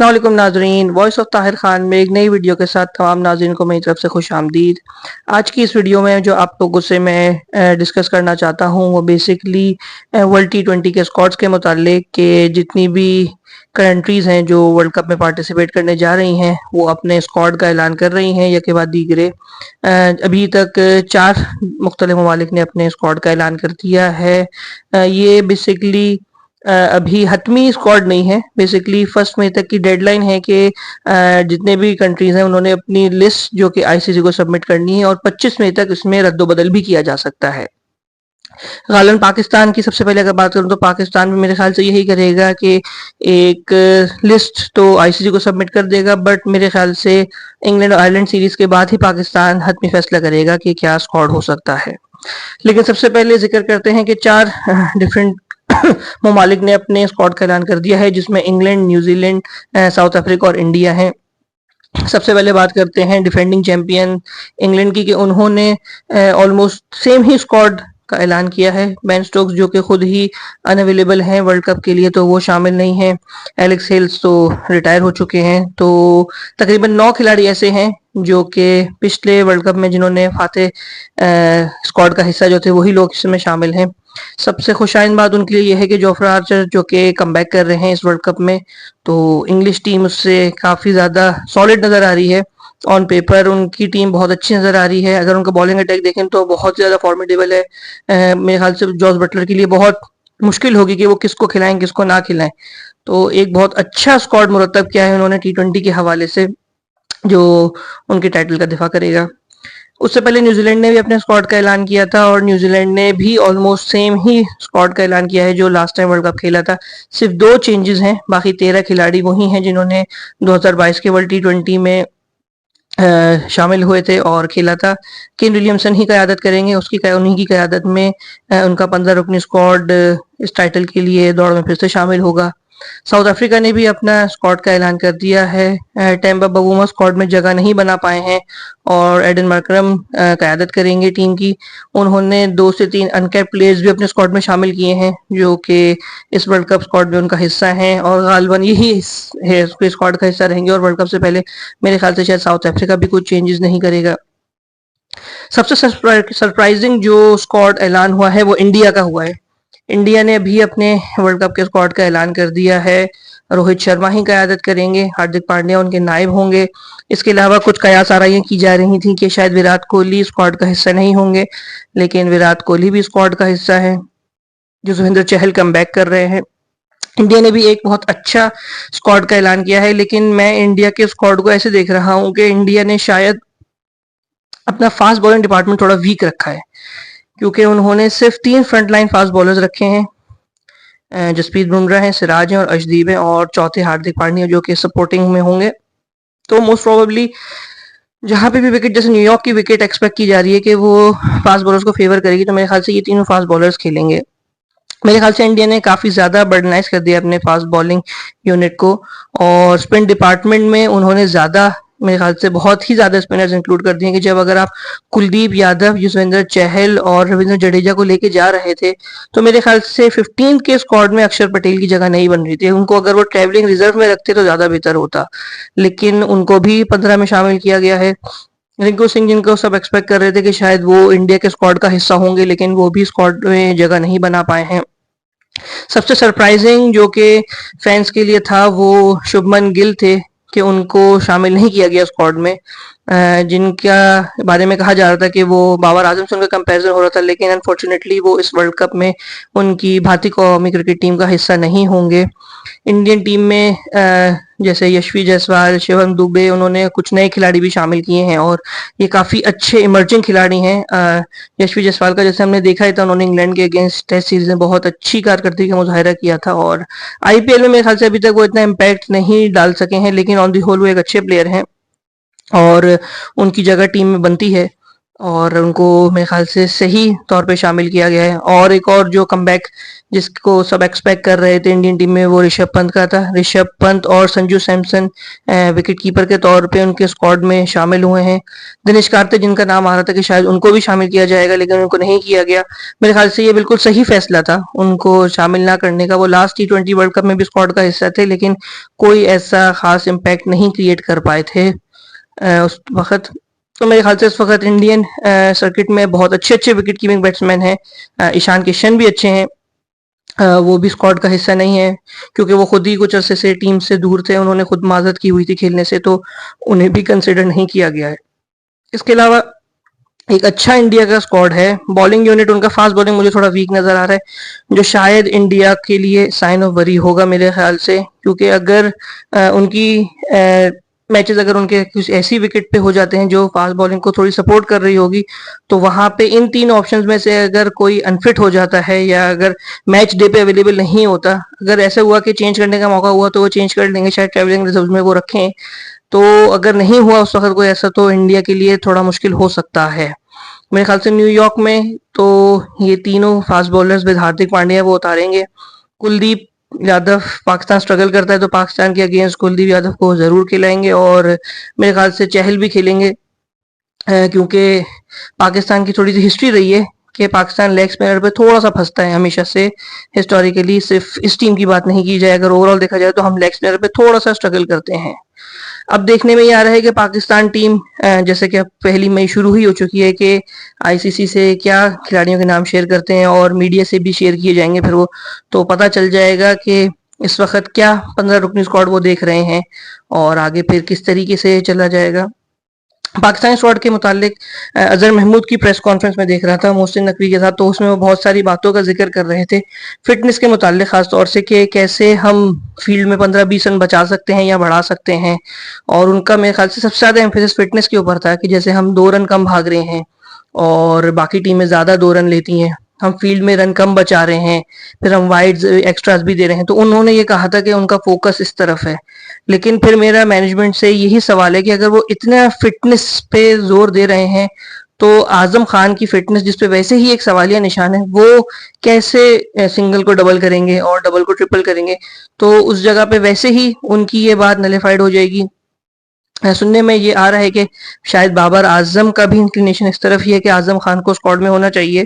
अस्सलाम वालेकुम नाजरीन, वॉइस ऑफ ताहिर खान में एक नई वीडियो के साथ तमाम नाजरीन को मेरी तरफ से खुश आमदीद। आज की इस वीडियो में जो आप लोगों से मैं डिस्कस करना चाहता हूँ वो बेसिकली वर्ल्ड T20 के स्क्वाड्स के मुतालिक कि जितनी भी कंट्रीज़ हैं जो वर्ल्ड कप में पार्टिसिपेट करने जा रही हैं वो अपने स्क्वाड का ऐलान कर रही हैं या के बाद दीगरे। अभी तक 4 मुख्तलिफ ममालिक ने अपने स्क्वाड का ऐलान कर दिया है। ये बेसिकली अभी हतमी स्क्वाड नहीं है, बेसिकली 1 मई तक की डेडलाइन है कि जितने भी कंट्रीज हैं उन्होंने अपनी लिस्ट जो कि आईसीसी को सबमिट करनी है और 25 मई तक इसमें रद्दोबदल भी किया जा सकता है। गालन पाकिस्तान की सबसे पहले अगर बात करूं तो पाकिस्तान भी मेरे ख्याल से यही करेगा कि एक लिस्ट तो आईसीसी को सबमिट कर देगा, बट मेरे ख्याल से इंग्लैंड और आयरलैंड सीरीज के बाद ही पाकिस्तान हतमी फैसला करेगा कि क्या स्क्वाड हो सकता है। लेकिन सबसे पहले जिक्र करते हैं कि 4 डिफरेंट ममालिक ने अपने स्क्वाड का ऐलान कर दिया है, जिसमें इंग्लैंड, न्यूजीलैंड, साउथ अफ्रीका और इंडिया है। सबसे पहले बात करते हैं डिफेंडिंग चैंपियन इंग्लैंड की कि उन्होंने ऑलमोस्ट सेम ही स्क्वाड का ऐलान किया है। बेन स्टोक्स जो कि खुद ही अनअवेलेबल हैं वर्ल्ड कप के लिए तो वो शामिल नहीं है। एलेक्स हेल्स तो रिटायर हो चुके हैं। तो तकरीबन 9 खिलाड़ी ऐसे हैं जो कि पिछले वर्ल्ड कप में जिन्होंने फाते स्क्वाड का हिस्सा जो थे वही लोग इसमें शामिल हैं। सबसे खुशाइन बात उनके लिए यह है कि जोफ्रा आर्चर जो कि कमबैक कर रहे हैं इस वर्ल्ड कप में, तो इंग्लिश टीम उससे काफ़ी ज़्यादा सॉलिड नज़र आ रही है। ऑन पेपर उनकी टीम बहुत अच्छी नज़र आ रही है। अगर उनका बॉलिंग अटैक देखें तो बहुत ज़्यादा फॉर्मिडेबल है। मेरे ख्याल से जॉस बटलर के लिए बहुत मुश्किल होगी कि वो किसको खिलाएं किसको ना खिलाएं। तो एक बहुत अच्छा स्क्वाड मुरतब किया है उन्होंने T20 के हवाले से, जो उनके टाइटल का दिफा करेगा। उससे पहले न्यूजीलैंड ने भी अपने स्क्वाड का ऐलान किया था और न्यूजीलैंड ने भी ऑलमोस्ट सेम ही स्क्वाड का ऐलान किया है जो लास्ट टाइम वर्ल्ड कप खेला था। सिर्फ 2 चेंजेस हैं, बाकी 13 खिलाड़ी वही हैं जिन्होंने 2022 के वर्ल्ड T20 में शामिल हुए थे और खेला था। केन विलियमसन ही क़यादत करेंगे, उन्हीं की क़यादत में उनका 15 रुकनी स्क्वाड इस टाइटल के लिए दौड़ में फिर से शामिल होगा। साउथ अफ्रीका ने भी अपना स्क्वाड का ऐलान कर दिया है। टेम्बा बवूमा स्क्वाड में जगह नहीं बना पाए हैं और एडन मार्करम क़यादत करेंगे टीम की। उन्होंने 2 से 3 अनकैप्ड प्लेयर्स भी अपने स्क्वाड में शामिल किए हैं जो कि इस वर्ल्ड कप स्क्वाड में उनका हिस्सा हैं और गालिबन यही है स्क्वाड का हिस्सा रहेंगे और वर्ल्ड कप से पहले मेरे ख्याल से शायद साउथ अफ्रीका भी कुछ चेंजेस नहीं करेगा। सबसे सरप्राइजिंग जो स्क्वाड ऐलान हुआ है वो इंडिया का हुआ है। इंडिया ने अभी अपने वर्ल्ड कप के स्क्वाड का ऐलान कर दिया है। रोहित शर्मा ही क़यादत करेंगे, हार्दिक पांड्या उनके नायब होंगे। इसके अलावा कुछ कयास आराइयां की जा रही थी कि शायद विराट कोहली स्क्वाड का हिस्सा नहीं होंगे, लेकिन विराट कोहली भी स्क्वाड का हिस्सा है। युजवेंद्र चहल कमबैक कर रहे हैं। इंडिया ने भी एक बहुत अच्छा स्क्वाड का ऐलान किया है, लेकिन मैं इंडिया के स्क्वाड को ऐसे देख रहा हूँ कि इंडिया ने शायद अपना फास्ट बॉलिंग डिपार्टमेंट थोड़ा वीक रखा है, क्योंकि उन्होंने सिर्फ 3 फ्रंट लाइन फास्ट बॉलर्स रखे हैं। जसप्रीत बुमराह हैं, सिराज हैं और अर्शदीप हैं और चौथे हार्दिक पांड्या जो कि सपोर्टिंग में होंगे। तो मोस्ट प्रोबेबली जहां पे भी विकेट, जैसे न्यूयॉर्क की विकेट एक्सपेक्ट की जा रही है कि वो फास्ट बॉलर्स को फेवर करेगी, तो मेरे ख्याल से ये तीनों फास्ट बॉलर्स खेलेंगे। मेरे ख्याल से इंडिया ने काफ़ी ज़्यादा बर्डनाइज कर दिया अपने फास्ट बॉलिंग यूनिट को और स्पिन डिपार्टमेंट में उन्होंने ज़्यादा, मेरे ख्याल से बहुत ही ज़्यादा स्पिनर्स इंक्लूड कर दिए कि जब अगर आप कुलदीप यादव, युजवेंद्र चहल और रविंद्र जडेजा को लेके जा रहे थे तो मेरे ख्याल से 15 के स्क्वाड में अक्षर पटेल की जगह नहीं बन रही थी। उनको अगर वो ट्रैवलिंग रिजर्व में रखते तो ज़्यादा बेहतर होता, लेकिन उनको भी 15 में शामिल किया गया है। रिंकू सिंह, जिनको सब एक्सपेक्ट कर रहे थे कि शायद वो इंडिया के स्क्वाड का हिस्सा होंगे, लेकिन वो भी स्क्वाड में जगह नहीं बना पाए हैं। सबसे सरप्राइजिंग जो कि फैंस के लिए था वो शुभमन गिल थे कि उनको शामिल नहीं किया गया स्क्वाड में, जिनका बारे में कहा जा रहा था कि वो बाबर आजम से उनका कंपैरिजन हो रहा था, लेकिन अनफॉर्चुनेटली वो इस वर्ल्ड कप में उनकी भारतीय कौमी क्रिकेट टीम का हिस्सा नहीं होंगे। इंडियन टीम में जैसे यशवी जायसवाल, शिवम दुबे, उन्होंने कुछ नए खिलाड़ी भी शामिल किए हैं और ये काफ़ी अच्छे इमर्जिंग खिलाड़ी हैं। यशवी जायसवाल का जैसे हमने देखा ही था, उन्होंने इंग्लैंड के अगेंस्ट टेस्ट सीरीज में बहुत अच्छी कारकर्दगी का मुजाहिरा किया था और आईपीएल में मेरे ख्याल से अभी तक वो इतना इम्पैक्ट नहीं डाल सके हैं, लेकिन ऑन दी होल वो एक अच्छे प्लेयर हैं और उनकी जगह टीम में बनती है। और उनको मेरे ख्याल से सही तौर पे शामिल किया गया है। और एक और जो कमबैक जिसको सब एक्सपेक्ट कर रहे थे इंडियन टीम में, वो ऋषभ पंत का था। ऋषभ पंत और संजू सैमसन विकेट कीपर के तौर पे उनके स्क्वाड में शामिल हुए हैं। दिनेश कार्तिक जिनका नाम आ रहा था कि शायद उनको भी शामिल किया जाएगा, लेकिन उनको नहीं किया गया। मेरे ख्याल से ये बिल्कुल सही फैसला था उनको शामिल ना करने का। वो लास्ट T20 वर्ल्ड कप में भी स्क्वाड का हिस्सा थे, लेकिन कोई ऐसा खास इम्पैक्ट नहीं क्रिएट कर पाए थे उस वक्त। तो मेरे ख्याल से इस वक्त इंडियन सर्किट में बहुत अच्छे अच्छे विकेट कीपिंग बैट्समैन हैं। ईशान किशन भी अच्छे हैं। वो भी स्क्वाड का हिस्सा नहीं है, क्योंकि वो खुद ही कुछ अरसे से टीम से दूर थे। उन्होंने खुद माजत की हुई थी खेलने से, तो उन्हें भी कंसिडर नहीं किया गया है। इसके अलावा एक अच्छा इंडिया का स्क्वाड है। बॉलिंग यूनिट उनका, फास्ट बॉलिंग मुझे थोड़ा वीक नजर आ रहा है, जो शायद इंडिया के लिए साइन ऑफ वरी होगा मेरे ख्याल से। क्योंकि अगर उनकी मैचेस अगर उनके कुछ ऐसी विकेट पे हो जाते हैं जो फास्ट बॉलिंग को थोड़ी सपोर्ट कर रही होगी, तो वहां पे इन तीन ऑप्शंस में से अगर कोई अनफिट हो जाता है या अगर मैच डे पे अवेलेबल नहीं होता, अगर ऐसा हुआ कि चेंज करने का मौका हुआ तो वो चेंज कर लेंगे, शायद ट्रेवलिंग रिजर्व में वो रखें। तो अगर नहीं हुआ उस वक्त कोई ऐसा, तो इंडिया के लिए थोड़ा मुश्किल हो सकता है। मेरे ख्याल से न्यूयॉर्क में तो ये तीनों fast bowlers with Hardik Pandya वो उतारेंगे। कुलदीप यादव, पाकिस्तान स्ट्रगल करता है तो पाकिस्तान के अगेंस्ट कुलदीप यादव को जरूर खिलाएंगे। और मेरे ख्याल से चहल भी खेलेंगे, क्योंकि पाकिस्तान की थोड़ी सी हिस्ट्री रही है कि पाकिस्तान लेग स्पिनर पे थोड़ा सा फंसता है हमेशा से। हिस्टोरिकली सिर्फ इस टीम की बात नहीं की जाए, अगर ओवरऑल देखा जाए तो हम लेग स्पिनर पे थोड़ा सा स्ट्रगल करते हैं। अब देखने में ये आ रहा है कि पाकिस्तान टीम, जैसे कि अब 1 मई शुरू ही हो चुकी है, कि आईसीसी से क्या खिलाड़ियों के नाम शेयर करते हैं और मीडिया से भी शेयर किए जाएंगे फिर वो, तो पता चल जाएगा कि इस वक्त क्या 15 रुकनी स्क्वाड वो देख रहे हैं और आगे फिर किस तरीके से चला जाएगा। पाकिस्तानी स्क्वाड के मुतालिक अजहर महमूद की प्रेस कॉन्फ्रेंस में देख रहा था मोहसिन नकवी के साथ, तो उसमें वो बहुत सारी बातों का जिक्र कर रहे थे फिटनेस के मुतालिक, खास तौर से कि कैसे हम फील्ड में 15-20 रन बचा सकते हैं या बढ़ा सकते हैं। और उनका मेरे ख्याल से सबसे ज्यादा एम्फेसिस फिटनेस के ऊपर था, कि जैसे हम 2 रन कम भाग रहे हैं और बाकी टीमें ज्यादा 2 रन लेती हैं, हम फील्ड में रन कम बचा रहे हैं, फिर हम वाइड्स एक्स्ट्रास भी दे रहे हैं। तो उन्होंने ये कहा था कि उनका फोकस इस तरफ है। लेकिन फिर मेरा मैनेजमेंट से यही सवाल है कि अगर वो इतना फिटनेस पे जोर दे रहे हैं, तो आजम खान की फिटनेस, जिसपे वैसे ही एक सवालिया निशान है, वो कैसे सिंगल को डबल करेंगे और डबल को ट्रिपल करेंगे। तो उस जगह पे वैसे ही उनकी ये बात नलिफाइड हो जाएगी। सुनने में ये आ रहा है कि शायद बाबर आजम का भी इंक्लिनेशन इस तरफ ही है कि आजम खान को स्क्वाड में होना चाहिए।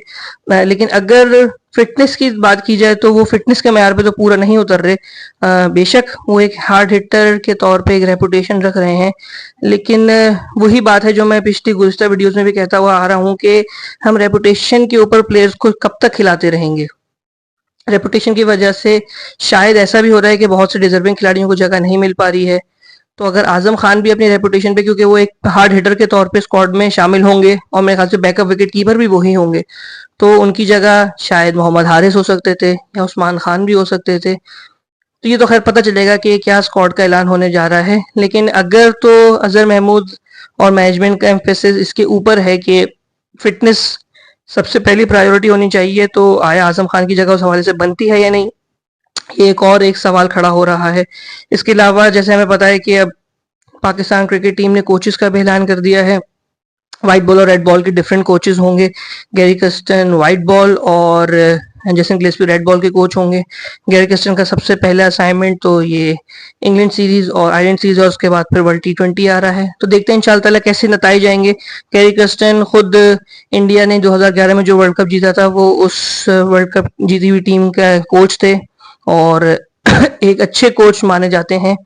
लेकिन अगर फिटनेस की बात की जाए तो वो फिटनेस के मैार पे तो पूरा नहीं उतर रहे। बेशक वो एक हार्ड हिटर के तौर पे एक रेपुटेशन रख रहे हैं, लेकिन वही बात है जो मैं पिछली गुज़िश्ता वीडियोस में भी कहता हुआ आ रहा हूँ कि हम रेपुटेशन के ऊपर प्लेयर्स को कब तक खिलाते रहेंगे। रेपुटेशन की वजह से शायद ऐसा भी हो रहा है कि बहुत से डिजर्विंग खिलाड़ियों को जगह नहीं मिल पा रही है। तो अगर आजम खान भी अपनी रेपुटेशन पे, क्योंकि वो एक हार्ड हिटर के तौर पे स्क्वाड में शामिल होंगे और मेरे ख्याल से बैकअप विकेट कीपर भी वही होंगे, तो उनकी जगह शायद मोहम्मद हारिस हो सकते थे या उस्मान खान भी हो सकते थे। तो ये तो खैर पता चलेगा कि क्या स्क्वाड का ऐलान होने जा रहा है। लेकिन अगर तो अजहर महमूद और मैनेजमेंट का एम्फेसिस इसके ऊपर है कि फिटनेस सबसे पहली प्रायोरिटी होनी चाहिए, तो आया आजम खान की जगह उस हवाले से बनती है या नहीं, ये एक और एक सवाल खड़ा हो रहा है। इसके अलावा जैसे हमें पता है कि अब पाकिस्तान क्रिकेट टीम ने कोचेस का भी ऐलान कर दिया है। व्हाइट बॉल और रेड बॉल के डिफरेंट कोचेस होंगे। गैरी कर्स्टन व्हाइट बॉल और जेसन गिलेस्पी रेड बॉल के कोच होंगे। गैरी कर्स्टन का सबसे पहला असाइनमेंट तो ये इंग्लैंड सीरीज और आयरलैंड सीरीज, और उसके बाद फिर वर्ल्ड T20 आ रहा है। तो देखते हैं इंशाल्लाह ताला कैसे नताइज जाएंगे। गैरी कर्स्टन खुद, इंडिया ने 2011 में जो वर्ल्ड कप जीता था, वो उस वर्ल्ड कप जीती हुई टीम का कोच थे और एक अच्छे कोच माने जाते हैं,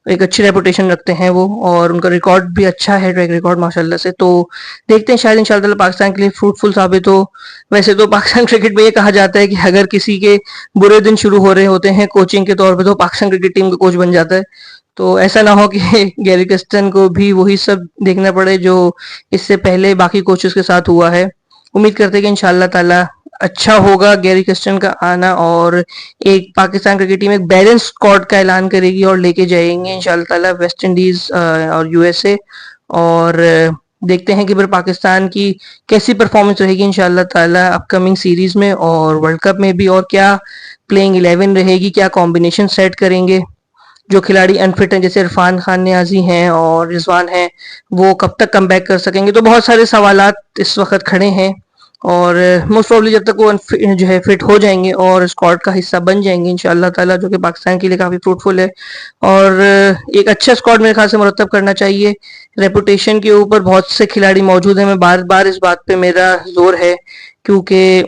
एक अच्छी रेपुटेशन रखते हैं वो, और उनका रिकॉर्ड भी अच्छा है, ट्रैक रिकॉर्ड माशाल्लाह से। तो देखते हैं शायद इंशाल्लाह पाकिस्तान के लिए फ्रूटफुल साबित हो। वैसे तो पाकिस्तान क्रिकेट में ये कहा जाता है कि अगर किसी के बुरे दिन शुरू हो रहे होते हैं कोचिंग के तौर पे, तो पाकिस्तान क्रिकेट टीम का कोच बन जाता है। तो ऐसा ना हो कि गैरी कर्स्टन को भी वही सब देखना पड़े जो इससे पहले बाकी कोचेस के साथ हुआ है। उम्मीद करते हैं कि इंशाल्लाह ताला अच्छा होगा गैरी कर्स्टन का आना, और एक पाकिस्तान क्रिकेट टीम एक बैलेंस स्क्वाड का ऐलान करेगी और लेके जाएंगे इंशाल्लाह ताला वेस्ट इंडीज और यूएसए। और देखते हैं कि फिर पाकिस्तान की कैसी परफॉर्मेंस रहेगी इंशाल्लाह ताला अपकमिंग सीरीज में और वर्ल्ड कप में भी, और क्या प्लेइंग 11 रहेगी, क्या कॉम्बिनेशन सेट करेंगे। जो खिलाड़ी अनफिट हैं जैसे इरफान खान नियाजी हैं और रिजवान हैं, वो कब तक कम बैक कर सकेंगे। तो बहुत सारे सवालात इस वक्त खड़े हैं और मोस्ट प्रॉब्ली जब तक वो जो है फिट हो जाएंगे और स्क्वाड का हिस्सा बन जाएंगे इंशाल्लाह ताला, जो कि पाकिस्तान के लिए काफ़ी फ्रूटफुल है। और एक अच्छा स्क्वाड मेरे ख्याल से मुरतब करना चाहिए। रेपुटेशन के ऊपर बहुत से खिलाड़ी मौजूद हैं, मैं बार बार इस बात पे मेरा जोर है, क्योंकि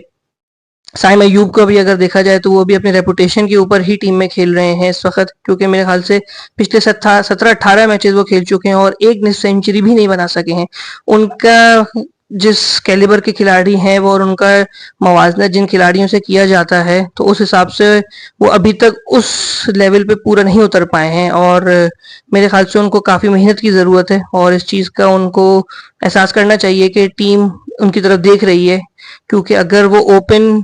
साइम अयूब को भी अगर देखा जाए तो वो भी अपने रेपुटेशन के ऊपर ही टीम में खेल रहे हैं इस वक्त, क्योंकि मेरे ख्याल से पिछले 17-18 मैचेस वो खेल चुके हैं और एक निफ्ट सेंचुरी भी नहीं बना सके हैं। उनका जिस कैलिबर के खिलाड़ी हैं वो और उनका मवाजना जिन खिलाड़ियों से किया जाता है, तो उस हिसाब से वो अभी तक उस लेवल पे पूरा नहीं उतर पाए हैं और मेरे ख्याल से उनको काफ़ी मेहनत की ज़रूरत है और इस चीज़ का उनको एहसास करना चाहिए कि टीम उनकी तरफ देख रही है। क्योंकि अगर वो ओपन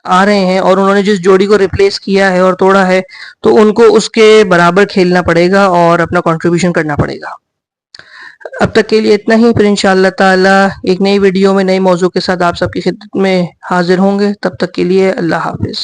आ रहे हैं और उन्होंने जिस जोड़ी को रिप्लेस किया है और तोड़ा है, तो उनको उसके बराबर खेलना पड़ेगा और अपना कंट्रीब्यूशन करना पड़ेगा। अब तक के लिए इतना ही, फिर इंशाअल्लाह ताला एक नई वीडियो में नए मौजू के साथ आप सबकी खिदमत में हाजिर होंगे। तब तक के लिए अल्लाह हाफिज़।